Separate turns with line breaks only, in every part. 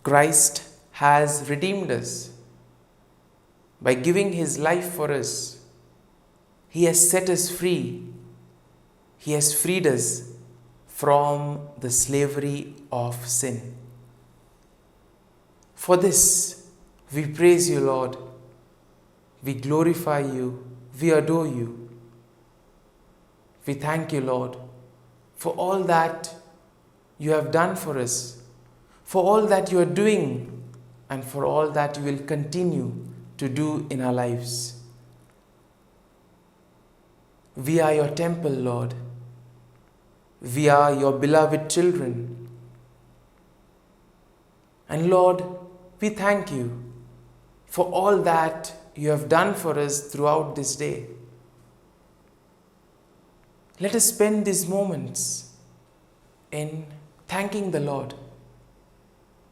Christ has redeemed us by giving his life for us. He has set us free. He has freed us from the slavery of sin. For this, we praise you, Lord. We glorify you. We adore you. We thank you, Lord, for all that you have done for us, for all that you are doing, and for all that you will continue to do in our lives. We are your temple, Lord. We are your beloved children. And Lord, we thank you for all that you have done for us throughout this day. Let us spend these moments in thanking the Lord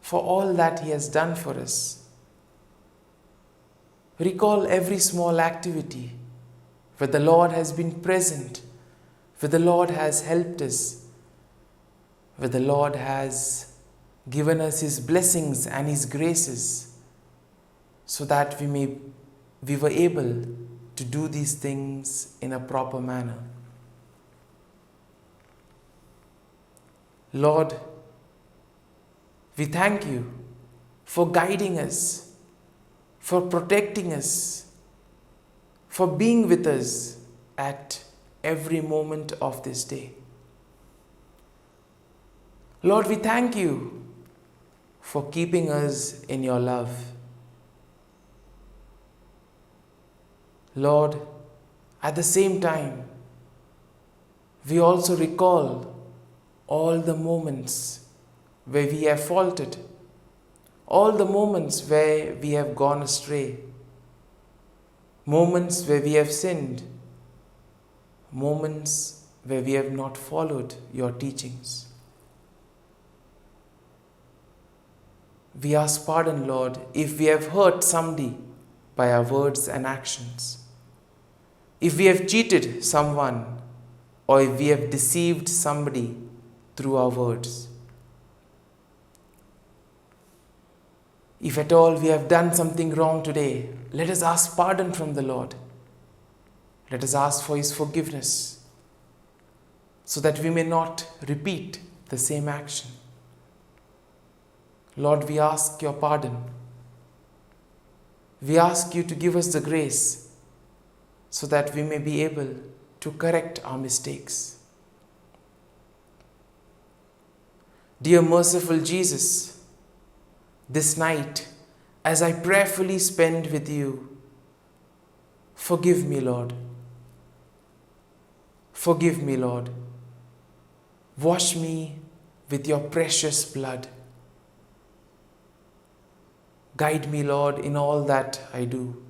for all that he has done for us. Recall every small activity where the Lord has been present, where the Lord has helped us, where the Lord has given us his blessings and his graces, so that we were able to do these things in a proper manner. Lord, we thank you for guiding us, for protecting us, for being with us at every moment of this day. Lord, we thank you for keeping us in your love. Lord, at the same time, we also recall all the moments where we have faltered, all the moments where we have gone astray, moments where we have sinned, moments where we have not followed your teachings. We ask pardon, Lord, if we have hurt somebody by our words and actions, if we have cheated someone, or if we have deceived somebody through our words. If at all we have done something wrong today, let us ask pardon from the Lord. Let us ask for his forgiveness, so that we may not repeat the same action. Lord, we ask your pardon. We ask you to give us the grace so that we may be able to correct our mistakes. Dear merciful Jesus, this night, as I prayerfully spend with you, forgive me, Lord. Forgive me, Lord. Wash me with your precious blood. Guide me, Lord, in all that I do.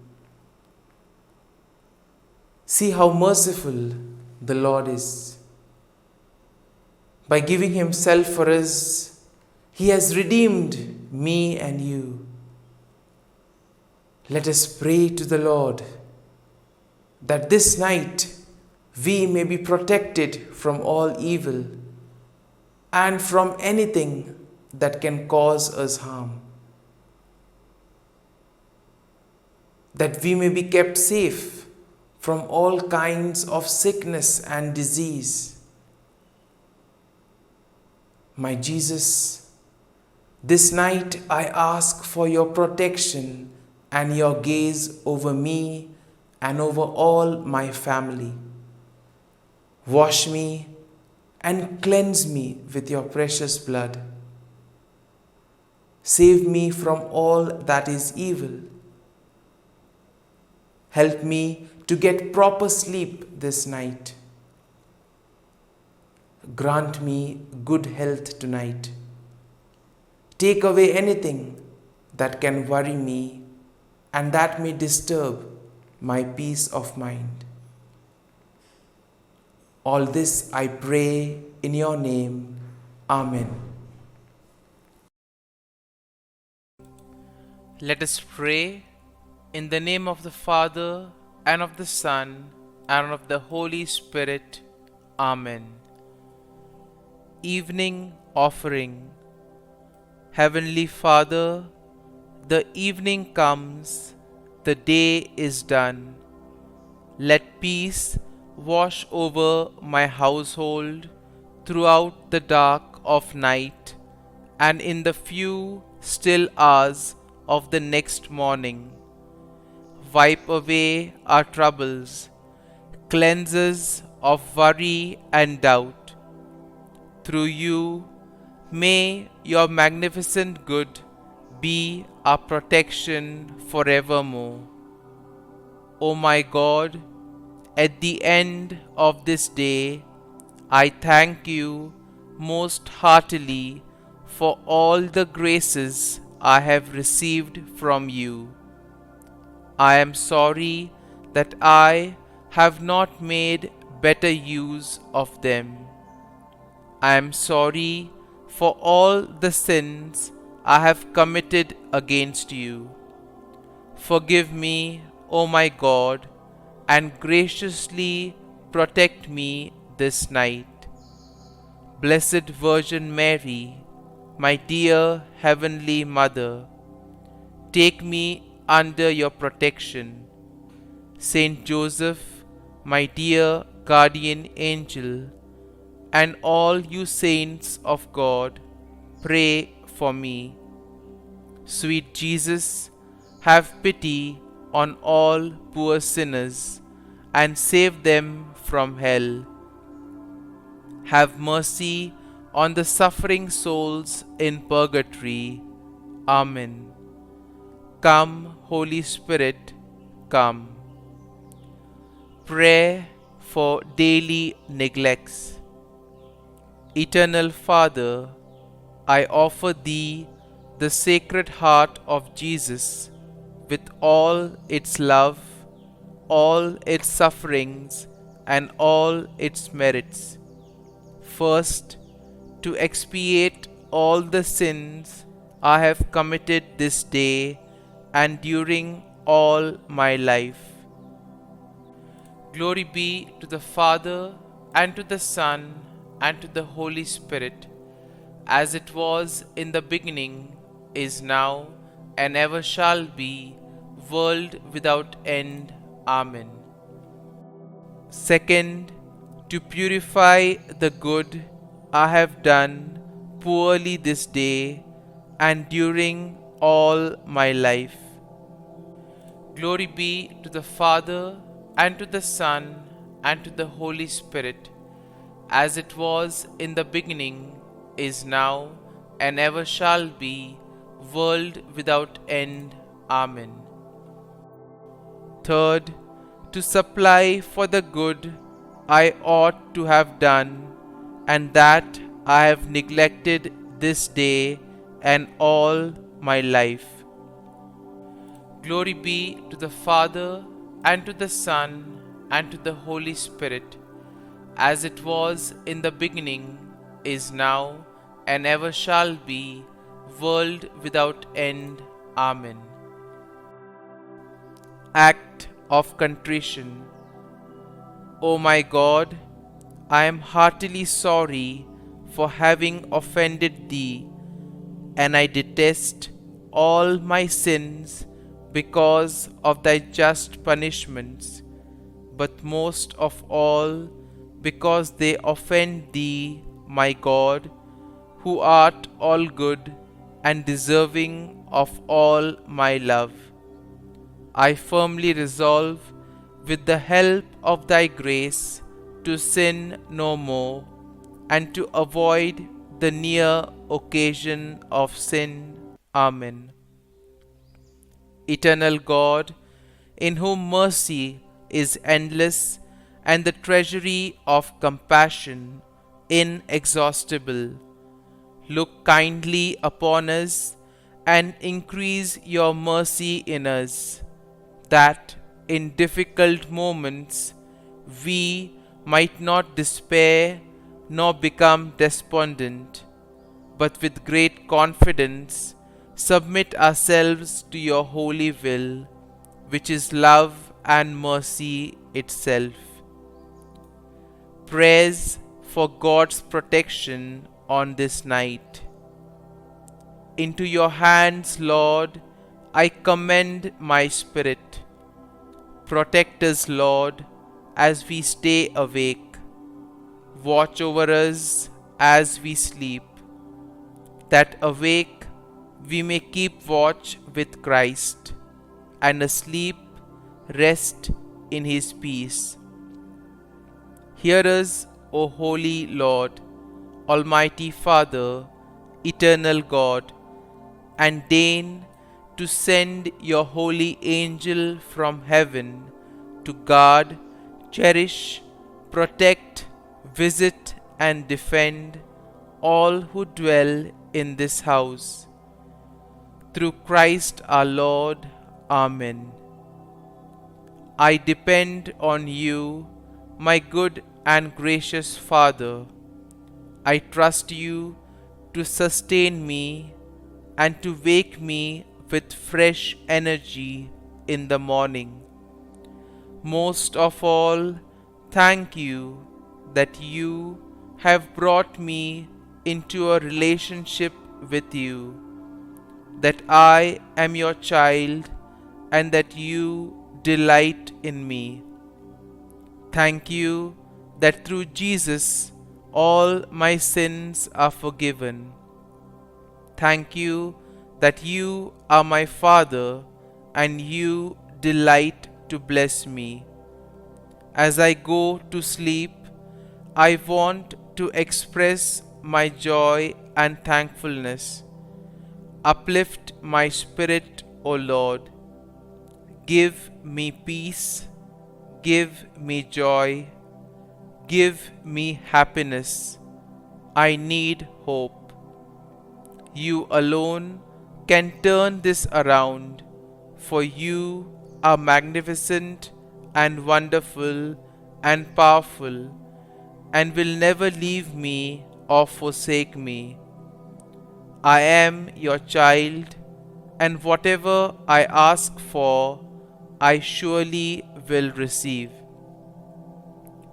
See how merciful the Lord is. By giving himself for us, he has redeemed me and you. Let us pray to the Lord that this night we may be protected from all evil and from anything that can cause us harm. That we may be kept safe from all kinds of sickness and disease. My Jesus, this night I ask for your protection and your gaze over me and over all my family. Wash me and cleanse me with your precious blood. Save me from all that is evil. Help me to get proper sleep this night. Grant me good health tonight. Take away anything that can worry me and that may disturb my peace of mind. All this I pray in your name. Amen. Let us pray in the name of the Father, and of the Son, and of the Holy Spirit. Amen. Evening Offering.
Heavenly Father, the evening comes, the day is done. Let peace wash over my household throughout the dark of night and in the few still hours of the next morning. Wipe away our troubles, cleanse us of worry and doubt. Through you, may your magnificent good be our protection forevermore. O my God, at the end of this day, I thank you most heartily for all the graces I have received from you. I am sorry that I have not made better use of them. I am sorry for all the sins I have committed against you. Forgive me, O my God, and graciously protect me this night. Blessed Virgin Mary, my dear Heavenly Mother, take me under your protection. Saint Joseph, my dear guardian angel, and all you saints of God, pray for me. Sweet Jesus, have pity on all poor sinners and save them from hell. Have mercy on the suffering souls in purgatory. Amen. Come, Holy Spirit, come. Prayer for daily neglects. Eternal Father, I offer Thee the Sacred Heart of Jesus with all its love, all its sufferings, and all its merits. First, to expiate all the sins I have committed this day and during all my life. Glory be to the Father, and to the Son, and to the Holy Spirit, as it was in the beginning, is now, and ever shall be, world without end. Amen. Second, to purify the good I have done poorly this day and during all my life. Glory be to the Father, and to the Son, and to the Holy Spirit, as it was in the beginning, is now, and ever shall be, world without end. Amen. Third, to supply for the good I ought to have done, and that I have neglected this day and all my life. Glory be to the Father, and to the Son, and to the Holy Spirit, as it was in the beginning, is now, and ever shall be, world without end. Amen. Act of Contrition. O my God, I am heartily sorry for having offended Thee, and I detest all my sins because of Thy just punishments, but most of all because they offend Thee, my God, who art all good and deserving of all my love. I firmly resolve, with the help of Thy grace, to sin no more, and to avoid the near occasion of sin. Amen. Eternal God, in whom mercy is endless and the treasury of compassion inexhaustible, look kindly upon us and increase your mercy in us, that in difficult moments we might not despair nor become despondent, but with great confidence submit ourselves to your holy will, which is love and mercy itself. Prayers for God's protection on this night. Into your hands, Lord, I commend my spirit. Protect us, Lord, as we stay awake. Watch over us as we sleep, that awake we may keep watch with Christ, and asleep rest in his peace. Hear us, O holy Lord, Almighty Father, eternal God, and deign to send your holy angel from heaven to guard, cherish, protect, visit, and defend all who dwell in this house. Through Christ our Lord. Amen. I depend on you, my good and gracious Father. I trust you to sustain me and to wake me with fresh energy in the morning. Most of all, thank you that you have brought me into a relationship with you, that I am your child and that you delight in me. Thank you that through Jesus all my sins are forgiven. Thank you that you are my Father and you delight to bless me. As I go to sleep, I want to express my joy and thankfulness. Uplift my spirit, O Lord. Give me peace, give me joy, give me happiness. I need hope. You alone can turn this around, for you are magnificent and wonderful and powerful, and will never leave me or forsake me. I am your child, and whatever I ask for, I surely will receive.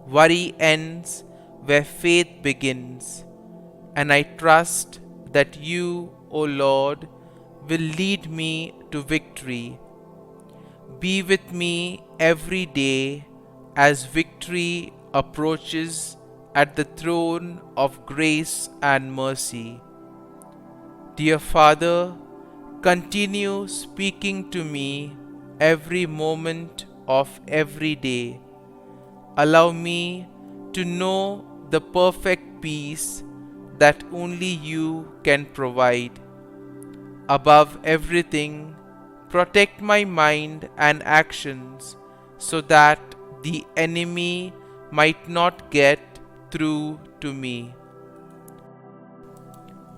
Worry ends where faith begins, and I trust that you, O Lord, will lead me to victory. Be with me every day as victory approaches at the throne of grace and mercy. Dear Father, continue speaking to me every moment of every day. Allow me to know the perfect peace that only you can provide. Above everything, protect my mind and actions so that the enemy might not get through to me.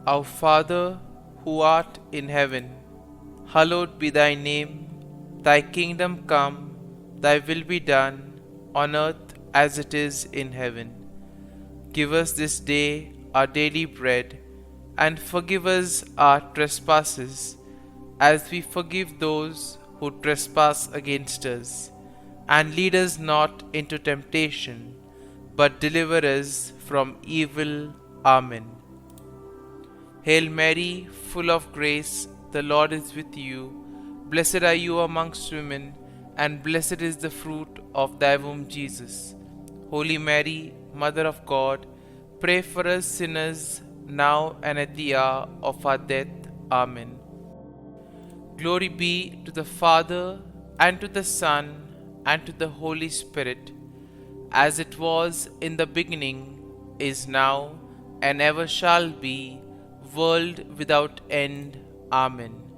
Our Father, who art in heaven, hallowed be thy name. Thy kingdom come, thy will be done, on earth as it is in heaven. Give us this day our daily bread, and forgive us our trespasses, as we forgive those who trespass against us. And lead us not into temptation, but deliver us from evil. Amen. Hail Mary, full of grace, the Lord is with you. Blessed are you amongst women, and blessed is the fruit of thy womb, Jesus. Holy Mary, Mother of God, pray for us sinners, now and at the hour of our death. Amen. Glory be to the Father, and to the Son, and to the Holy Spirit, as it was in the beginning, is now, and ever shall be, world without end. Amen.